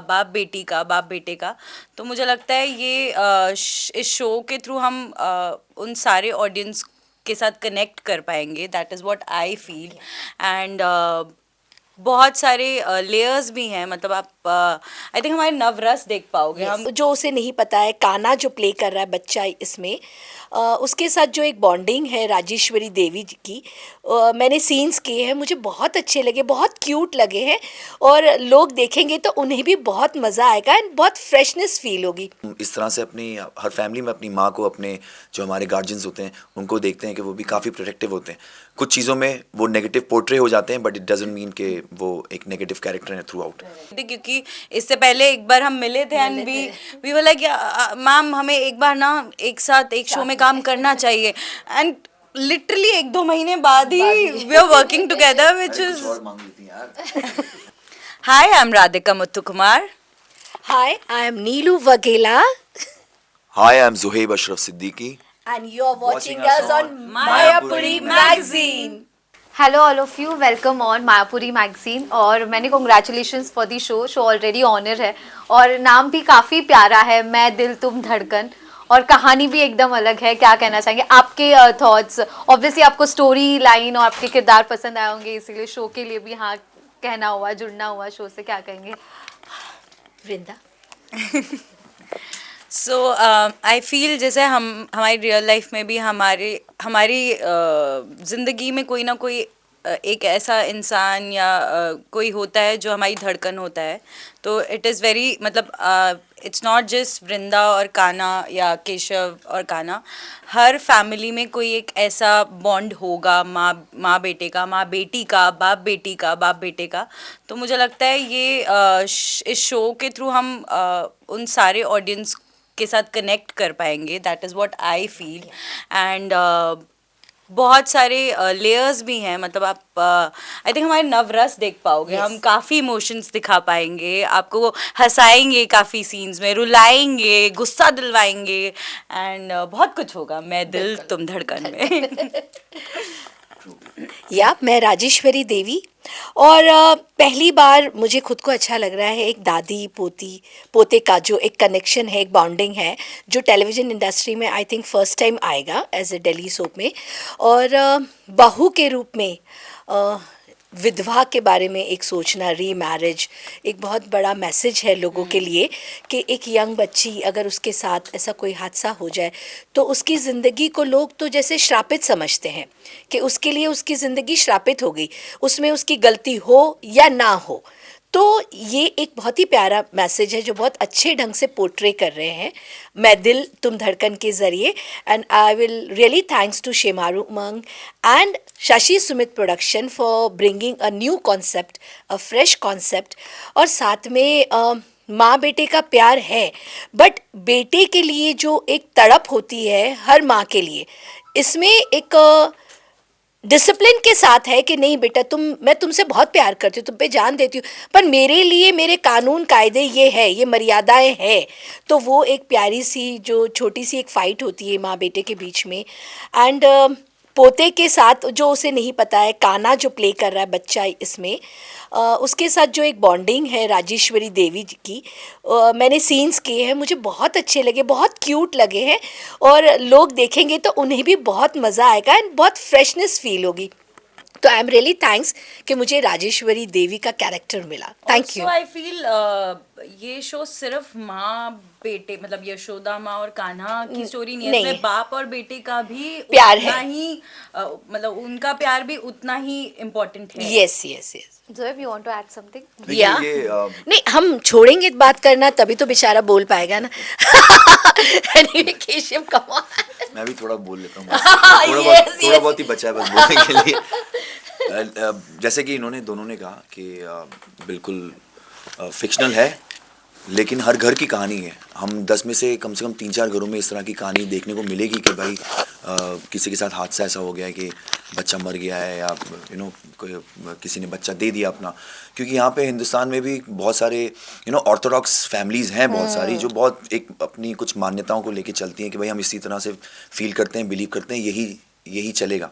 बाप बेटी का बाप बेटे का। तो मुझे लगता है ये इस शो के थ्रू हम उन सारे ऑडियंस के साथ कनेक्ट कर पाएंगे। That is what I feel. And बहुत सारे लेयर्स भी हैं, मतलब आप आई थिंक हमारे नवरस देख पाओगे हम। जो उसे नहीं पता है, कान्हा जो प्ले कर रहा है बच्चा इसमें, उसके साथ जो एक बॉन्डिंग है राजेश्वरी देवी जी की, मैंने सीन्स किए हैं, मुझे बहुत अच्छे लगे, बहुत क्यूट लगे हैं। और लोग देखेंगे तो उन्हें भी बहुत मज़ा आएगा एंड बहुत फ्रेशनेस फील होगी। इस तरह से अपनी हर फैमिली में अपनी माँ को, अपने जो हमारे गार्जियंस होते हैं उनको देखते हैं कि वो भी काफ़ी प्रोटेक्टिव होते हैं। कुछ चीज़ों में वो नेगेटिव पोर्ट्रे हो जाते हैं, बट इट डजंट मीन कि वो एक नेगेटिव कैरेक्टर है थ्रू आउट। क्योंकि इससे पहले एक बार हम मिले थे and we were like ma'am हमें एक बार ना एक साथ एक शो में काम करना चाहिए। एंड लिटरली 1-2 महीने बाद ही we are working together which is. Hi, I am Radhika Muthu Kumar. Hi, I am Neelu Vaghela hi, I am Juheb Ashraf Siddiqui and you're watching Watching us us on on Mayapuri Magazine. Hello all of you, welcome on Mayapuri magazine. और मैंने congratulations for the show already honour है और नाम भी काफ़ी प्यारा है, मैं दिल तुम धड़कन, और कहानी भी एकदम अलग है। क्या कहना चाहेंगे, आपके थॉट्स? ऑब्वियसली आपको स्टोरी लाइन और आपके किरदार पसंद आए होंगे, इसीलिए शो के लिए भी हाँ कहना हुआ, जुड़ना हुआ शो से। क्या कहेंगे वृंदा? सो आई फील जैसे हम हमारी रियल लाइफ में भी हमारी ज़िंदगी में कोई ना कोई एक ऐसा इंसान या कोई होता है जो हमारी धड़कन होता है। तो इट इज़ वेरी, मतलब इट्स नॉट जस्ट वृंदा और कान्हा या केशव और कान्हा। हर फैमिली में कोई एक ऐसा बॉन्ड होगा, माँ बेटे का, माँ बेटी का, बाप बेटी का, बाप बेटे का। तो मुझे लगता है ये इस शो के थ्रू हम उन सारे ऑडियंस के साथ कनेक्ट कर पाएंगे। That is what I feel. And बहुत सारे लेयर्स भी हैं, मतलब आप आई थिंक हमारे नवरस देख पाओगे। हम काफ़ी इमोशंस दिखा पाएंगे, आपको हंसाएंगे, काफ़ी सीन्स में रुलाएंगे, गुस्सा दिलवाएंगे एंड बहुत कुछ होगा। मैं दिल तुम धड़कन में। या मैं राजेश्वरी देवी, और पहली बार मुझे खुद को अच्छा लग रहा है। एक दादी पोते का जो एक कनेक्शन है, एक बॉन्डिंग है, जो टेलीविज़न इंडस्ट्री में आई थिंक फर्स्ट टाइम आएगा एज ए दिल्ली सोप में। और बहू के रूप में विधवा के बारे में एक सोचना, री मैरिज, एक बहुत बड़ा मैसेज है लोगों के लिए कि एक यंग बच्ची अगर उसके साथ ऐसा कोई हादसा हो जाए तो उसकी ज़िंदगी को लोग तो जैसे श्रापित समझते हैं कि उसके लिए उसकी ज़िंदगी श्रापित हो गई, उसमें उसकी गलती हो या ना हो। तो ये एक बहुत ही प्यारा मैसेज है जो बहुत अच्छे ढंग से पोर्ट्रे कर रहे हैं मैं दिल तुम धड़कन के ज़रिए। And I will really thanks to Shemaroo Umang and Shashi Sumit production for bringing a new concept, a fresh concept. और साथ में माँ बेटे का प्यार है, बट बेटे के लिए जो एक तड़प होती है हर माँ के लिए, इसमें एक डिसिप्लिन के साथ है कि नहीं बेटा, मैं तुमसे बहुत प्यार करती हूँ, तुम पे जान देती हूँ, पर मेरे लिए मेरे कानून कायदे ये है, ये मर्यादाएं हैं। तो वो एक प्यारी सी जो छोटी सी एक फाइट होती है माँ बेटे के बीच में। एंड पोते के साथ जो उसे नहीं पता है, कान्हा जो प्ले कर रहा है बच्चा इसमें, उसके साथ जो एक बॉन्डिंग है राजेश्वरी देवी जी की, मैंने सीन्स किए हैं, मुझे बहुत अच्छे लगे, बहुत क्यूट लगे हैं। और लोग देखेंगे तो उन्हें भी बहुत मज़ा आएगा एंड बहुत फ्रेशनेस फील होगी। तो आई एम रियली थैंक्स कि मुझे राजेश्वरी देवी का कैरेक्टर मिला। Thank you. आई फील ये शो सिर्फ माँ बेटे, मतलब यशोदा माँ और कान्हा की स्टोरी नहीं है, नहीं। इसमें बाप और बेटे का भी प्यार उतना है। ही मतलब उनका प्यार भी उतना ही इम्पोर्टेंट है। Yes yes yes. Zoeb, you want to add something? देखिए या ये नहीं, हम छोड़ेंगे बात करना तभी तो बेचारा बोल पाएगा ना। Anyway, केशव कमाल। मैं भी थोड़ा बोल लेता हूँ। थोड़ा बहुत ही बचा है बस बोलने के लिए। जैसे कि इन्होंने दोनों ने कहा कि बिल्कुल फिक्शनल है, लेकिन हर घर की कहानी है। हम 10 में से कम 3-4 घरों में इस तरह की कहानी देखने को मिलेगी कि भाई किसी के साथ हादसा ऐसा हो गया है कि बच्चा मर गया है, या किसी ने बच्चा दे दिया अपना। क्योंकि यहाँ पे हिंदुस्तान में भी बहुत सारे ऑर्थोडॉक्स फैमिलीज़ हैं, बहुत सारी, जो बहुत एक अपनी कुछ मान्यताओं को लेके चलती हैं कि भाई हम इसी तरह से फील करते हैं, बिलीव करते हैं, यही चलेगा।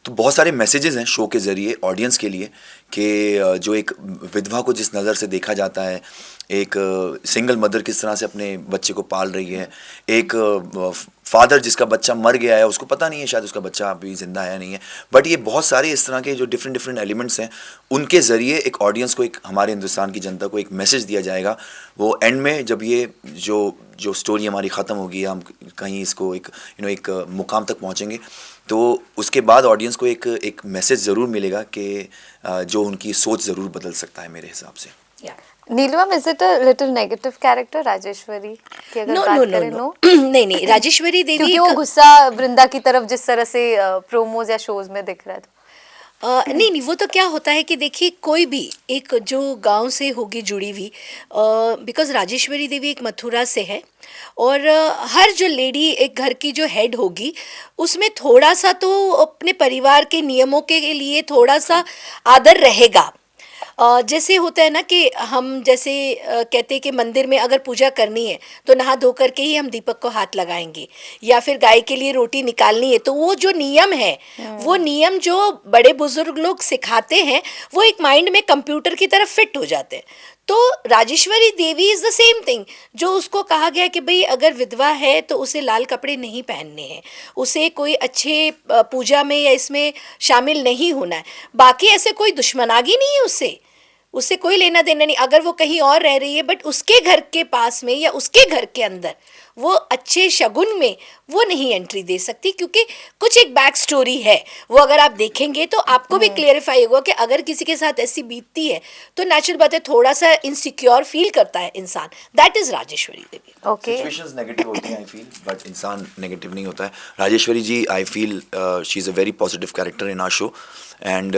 तो बहुत सारे मैसेजेस हैं शो के ज़रिए ऑडियंस के लिए कि जो एक विधवा को जिस नज़र से देखा जाता है, एक सिंगल मदर किस तरह से अपने बच्चे को पाल रही है, एक फादर जिसका बच्चा मर गया है, उसको पता नहीं है शायद उसका बच्चा अभी ज़िंदा है नहीं है, बट ये बहुत सारे इस तरह के जो डिफरेंट डिफरेंट एलिमेंट्स हैं, उनके ज़रिए एक ऑडियंस को, एक हमारे हिंदुस्तान की जनता को एक मैसेज दिया जाएगा। वो एंड में जब ये जो जो स्टोरी हमारी ख़त्म होगी, हम कहीं इसको एक एक मुकाम तक पहुँचेंगे, तो उसके बाद ऑडियंस को एक मैसेज ज़रूर मिलेगा कि जो उनकी सोच ज़रूर बदल सकता है मेरे हिसाब से। Neelam, is it a little negative character Rajeshwari की अगर नो बात नो करें? नो नो, नहीं नहीं, राजेश्वरी देवी क्योंकि वो गुस्सा वृंदा की तरफ जिस तरह से प्रोमोज या शोज में दिख रहा है। नहीं नहीं, वो तो क्या होता है कि देखिए कोई भी एक जो गांव से होगी जुड़ी हुई, बिकॉज राजेश्वरी देवी एक मथुरा से है, और हर जो लेडी एक घर की जो हेड होगी उसमें थोड़ा सा तो अपने परिवार के नियमों के लिए थोड़ा सा आदर रहेगा। जैसे होता है ना कि हम जैसे कहते हैं कि मंदिर में अगर पूजा करनी है तो नहा धो करके ही हम दीपक को हाथ लगाएंगे, या फिर गाय के लिए रोटी निकालनी है तो वो जो नियम है, वो नियम जो बड़े बुजुर्ग लोग सिखाते हैं वो एक माइंड में कंप्यूटर की तरफ फिट हो जाते हैं। तो Rajeshwari Devi is the same thing, जो उसको कहा गया कि भाई अगर विधवा है तो उसे लाल कपड़े नहीं पहनने हैं, उसे कोई अच्छे पूजा में या इसमें शामिल नहीं होना है। बाकी ऐसे कोई दुश्मनागी नहीं है उससे, उससे कोई लेना देना नहीं। अगर वो कहीं और रह रही है बट उसके घर के पास में या उसके घर के अंदर वो अच्छे शगुन में वो नहीं एंट्री दे सकती, क्योंकि कुछ एक बैक स्टोरी है। वो अगर आप देखेंगे तो आपको भी क्लियरिफाई होगा कि अगर किसी के साथ ऐसी बीतती है तो नेचुरल बात है थोड़ा सा इनसिक्योर फील करता है इंसान। That is Rajeshwari Devi. Okay, situations negative होती हैं आई फील, बट इंसान नेगेटिव नहीं होता है। Rajeshwari ji I feel she is a very positive character in our show, and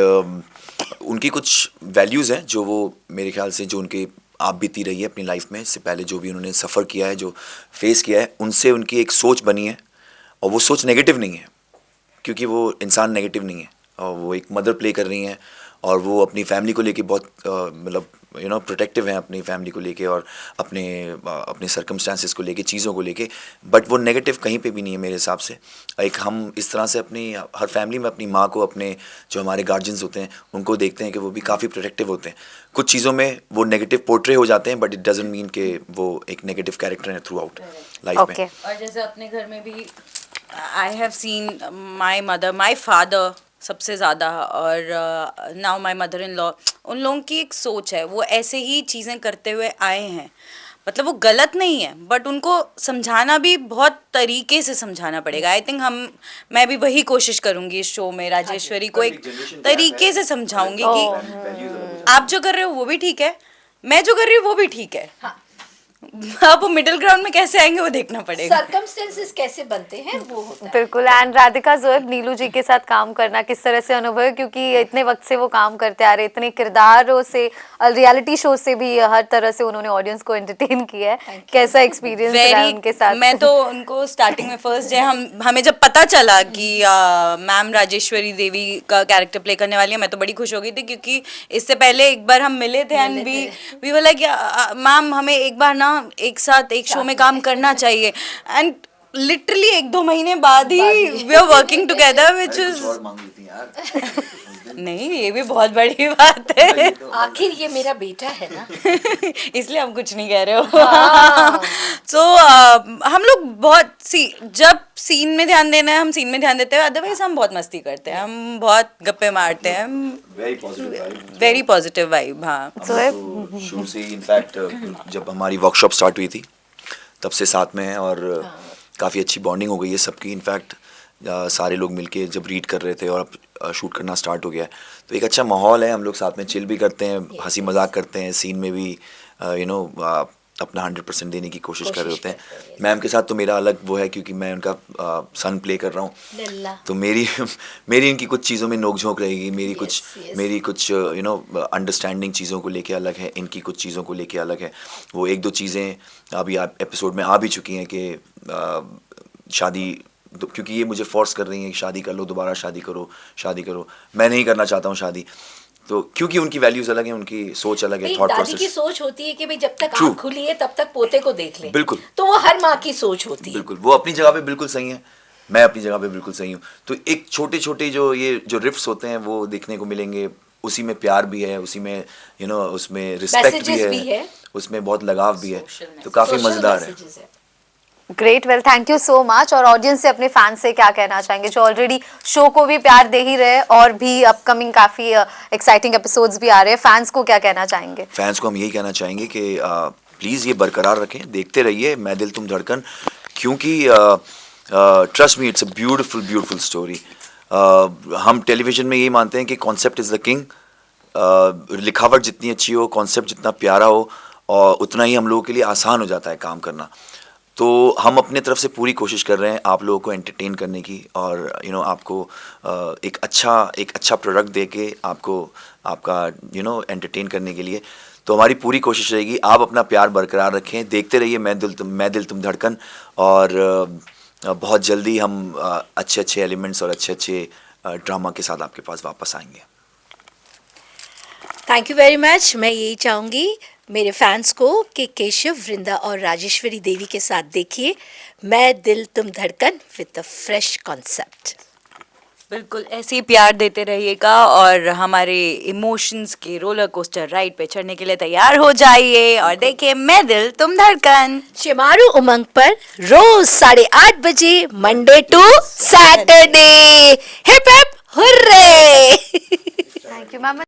उनकी कुछ वैल्यूज़ हैं जो वो मेरे ख्याल से जो उनके आप बीती रही है अपनी लाइफ में, इससे पहले जो भी उन्होंने सफ़र किया है, जो फेस किया है, उनसे उनकी एक सोच बनी है, और वो सोच नेगेटिव नहीं है, क्योंकि वो इंसान नेगेटिव नहीं है, और वो एक मदर प्ले कर रही हैं, और वो अपनी फैमिली को लेके बहुत मतलब प्रोटेक्टिव हैं अपनी फैमिली को लेके, और अपने सर्कमस्टांसेस को लेके, चीज़ों को लेके, बट वो नेगेटिव कहीं पे भी नहीं है मेरे हिसाब से। एक हम इस तरह से अपनी हर फैमिली में अपनी माँ को, अपने जो हमारे गार्जियंस होते हैं उनको देखते हैं कि वो भी काफ़ी प्रोटेक्टिव होते हैं। कुछ चीज़ों में वो नेगेटिव पोर्ट्रे हो जाते हैं, बट इट डजंट मीन कि वो एक नेगेटिव कैरेक्टर है थ्रू आउट लाइफ में। और जैसे अपने घर में भी I have seen my mother, my father सबसे ज़्यादा, और now my mother in law, उन लोगों की एक सोच है, वो ऐसे ही चीज़ें करते हुए आए हैं। मतलब वो गलत नहीं है, बट उनको समझाना भी बहुत तरीके से समझाना पड़ेगा। आई थिंक मैं भी वही कोशिश करूँगी इस शो में, राजेश्वरी को एक तरीके से समझाऊंगी कि आप जो कर रहे हो वो भी ठीक है, मैं जो कर रही हूँ वो भी ठीक है। अब वो मिडिल ग्राउंड में कैसे आएंगे वो देखना पड़ेगा, सर्कमस्टेंसेस कैसे बनते हैं वो होता है। बिल्कुल। एंड राधिका ज़ोएब, नीलू जी के साथ काम करना किस तरह से अनुभव है, क्योंकि इतने वक्त से वो काम करते आ रहे, इतने किरदारों से, रियलिटी शो से भी हर तरह से उन्होंने ऑडियंस को एंटरटेन किया है। कैसा एक्सपीरियंस रहा है उनके साथ? मैं तो उनको स्टार्टिंग में फर्स्ट डे हमें जब पता चला कि मैम राजेश्वरी देवी का कैरेक्टर प्ले करने वाली है, मैं तो बड़ी खुश हो गई थी, क्योंकि इससे पहले एक बार हम मिले थे and we were like ma'am हमें एक बार ना एक साथ एक शो में काम करना चाहिए, एंड लिटरली 1-2 महीने बाद ही we are working together, which is नहीं, ये भी बहुत बड़ी बात है। आखिर ये मेरा बेटा है ना। इसलिए हम कुछ नहीं कह रहे हो। सो हम लोग बहुत जब सीन में ध्यान देना है हम सीन में ध्यान देते हैं, अदरवाइज हम बहुत मस्ती करते हैं, हम बहुत गप्पे मारते हैं, वेरी पॉजिटिव वाइब। हाँ, शुरू से इनफैक्ट जब हमारी वर्कशॉप स्टार्ट हुई थी तब से साथ में हैं, और काफ़ी अच्छी बॉन्डिंग हो गई है सबकी। इनफैक्ट सारे लोग मिलके जब रीड कर रहे थे और अब शूट करना स्टार्ट हो गया है, तो एक अच्छा माहौल है, हम लोग साथ में चिल भी करते हैं, हंसी मजाक करते हैं, सीन में भी अपना 100% देने की कोशिश कर रहे होते हैं। मैम के साथ तो मेरा अलग वो है, क्योंकि मैं उनका सन प्ले कर रहा हूँ, तो मेरी इनकी कुछ चीज़ों में नोक-झोंक रहेगी, मेरी कुछ अंडरस्टैंडिंग चीज़ों को लेके अलग है, इनकी कुछ चीज़ों को लेके अलग है। वो 1-2 चीज़ें अभी आप एपिसोड में आ भी चुकी हैं कि शादी, क्योंकि ये मुझे फोर्स कर रही हैं कि शादी कर लो, दोबारा शादी करो। मैं नहीं करना चाहता हूँ शादी, तो क्योंकि उनकी वैल्यूज अलग हैं, उनकी सोच अलग है, थॉट प्रोसेस। दादी की सोच होती है कि भाई जब तक आँख खुली है तब तक पोते को देख ले। बिल्कुल, तो वो हर माँ की सोच होती है। बिल्कुल, वो अपनी जगह पे बिल्कुल सही है, मैं अपनी जगह पे बिल्कुल सही हूँ। तो एक छोटे छोटे जो ये जो रिफ्स होते हैं वो देखने को मिलेंगे, उसी में प्यार भी है, उसी में उसमें रिस्पेक्ट Messages भी भी है। है, उसमें बहुत लगाव भी है, तो काफ़ी मज़ेदार है। Great, well thank you so much. और ऑडियंस से, अपने फैंस से क्या कहना चाहेंगे जो ऑलरेडी शो को भी प्यार दे ही रहे और भी अपकमिंग काफ़ी एक्साइटिंग एपिसोड्स भी आ रहे हैं, फैंस को क्या कहना चाहेंगे? फैंस को हम यही कहना चाहेंगे कि प्लीज़ ये बरकरार रखें, देखते रहिए मैं दिल तुम धड़कन, क्योंकि trust me, it's a beautiful beautiful story. हम टेलीविज़न में यही मानते हैं कि कॉन्सेप्ट इज़ द किंग। लिखावट जितनी अच्छी हो, कॉन्सेप्ट जितना प्यारा हो, और उतना ही हम लोगों के लिए आसान हो जाता है काम करना। तो हम अपने तरफ से पूरी कोशिश कर रहे हैं आप लोगों को एंटरटेन करने की, और आपको एक अच्छा प्रोडक्ट दे के आपको आपका एंटरटेन करने के लिए। तो हमारी पूरी कोशिश रहेगी, आप अपना प्यार बरकरार रखें, देखते रहिए मैं दिल तुम धड़कन, और बहुत जल्दी हम अच्छे एलिमेंट्स और अच्छे ड्रामा के साथ आपके पास वापस आएंगे। Thank you very much. मैं यही चाहूँगी मेरे फैंस को कि केशव, वृंदा और राजेश्वरी देवी के साथ देखिए मैं दिल तुम धड़कन विद अ फ्रेश कॉन्सेप्ट। बिल्कुल ऐसे ही प्यार देते रहिएगा, और हमारे इमोशंस के रोलर कोस्टर राइड पे चढ़ने के लिए तैयार हो जाइए और देखिए मैं दिल तुम धड़कन। शिमारू उमंग पर रोज 8:30 बजे, Monday to Saturday. Hip hip hurray. Thank you ma'am.